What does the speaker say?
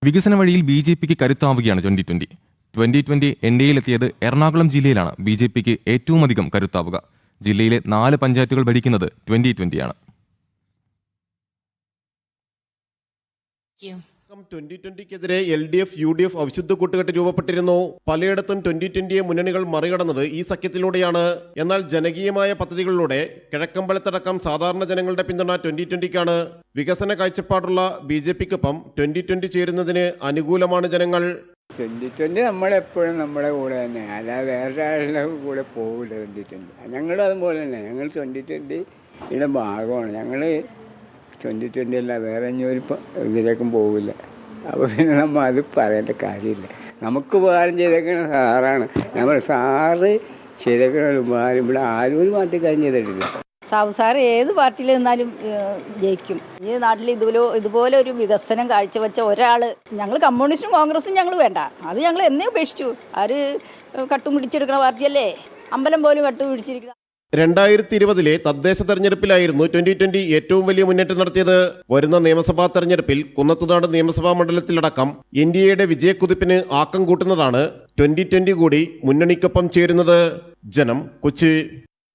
വികസന വഴിയിൽ BJPക്ക് കരുത്താവുകയാണ് 2020 എൻഡിഎയിലെത്തിയത് എറണാകുളം ജില്ലയിലാണ് BJPക്ക് ഏറ്റവും അധികം കരുത്താവുക. ജില്ലയിലെ 4 പഞ്ചായത്തുകൾ ഭരിക്കുന്നത് 2020ആണ്. 2020ക്കെതിരെ LDF, UDF അവിശുദ്ധ കൂട്ടുകെട്ട് രൂപപ്പെട്ടിരുന്നു. പലയിടത്തും 2020യെ മുന്നണികൾ മറികടന്നത് ഈ സഖ്യത്തിലൂടെയാണ്. എന്നാൽ ജനകീയമായ പദ്ധതികളിലൂടെ കിഴക്കമ്പലത്തടക്കം സാധാരണ ജനങ്ങളുടെ പിന്തുണ 2020ക്കാണ്. വികസന കാഴ്ചപ്പാടുള്ള BJPക്കൊപ്പം 2020 ചേരുന്നതിന് അനുകൂലമാണ് ജനങ്ങൾ. 2020 നമ്മളെപ്പോഴും നമ്മുടെ കൂടെ തന്നെ, അല്ലാതെ വേറെ ആളുടെ കൂടെ പോകില്ല. 2020 ഞങ്ങളും അതുപോലെ തന്നെ. ഞങ്ങൾ 2020യുടെ ഭാഗമാണ്. ഞങ്ങൾ 2020 അല്ല വേറെ ഒരു ഇതിലേക്കും പോകില്ല. അപ്പോൾ പിന്നെ നമ്മൾ അത് പറയേണ്ട കാര്യമില്ല. നമുക്ക് ഉപകാരം ചെയ്തേക്കണ സാറാണ്. നമ്മൾ സാറ് ചെയ്തേക്കണ ഉപകാരം ഇവിടെ ആരും ഒരു പാർട്ടിക്കാരും ചെയ്തിട്ടില്ല. സാബു സാർ ഏത് പാർട്ടിയിൽ നിന്നാലും ജയിക്കും. ഈ നാട്ടിൽ ഇതുപോലെ ഒരു വികസനം കാഴ്ചവെച്ച ഒരാൾ, ഞങ്ങൾ കമ്മ്യൂണിസ്റ്റും കോൺഗ്രസും ഞങ്ങൾ വേണ്ട, അത് ഞങ്ങൾ എന്നേ ഉപേക്ഷിച്ചു. ആര് കട്ടും പിടിച്ചെടുക്കുന്ന പാർട്ടിയല്ലേ, അമ്പലം പോലും കട്ടും പിടിച്ചിരിക്കുന്ന. 2020 തദ്ദേശ തെരഞ്ഞെടുപ്പിലായിരുന്നു 2020 ഏറ്റവും വലിയ മുന്നേറ്റം നടത്തിയത്. വരുന്ന നിയമസഭാ തെരഞ്ഞെടുപ്പിൽ കുന്നത്തുനാട് നിയമസഭാ മണ്ഡലത്തിലടക്കം NDAയുടെ വിജയക്കുതിപ്പിന് ആക്കം കൂട്ടുന്നതാണ് 2020 കൂടി മുന്നണിക്കൊപ്പം ചേരുന്നത്. ജനം, കൊച്ചി.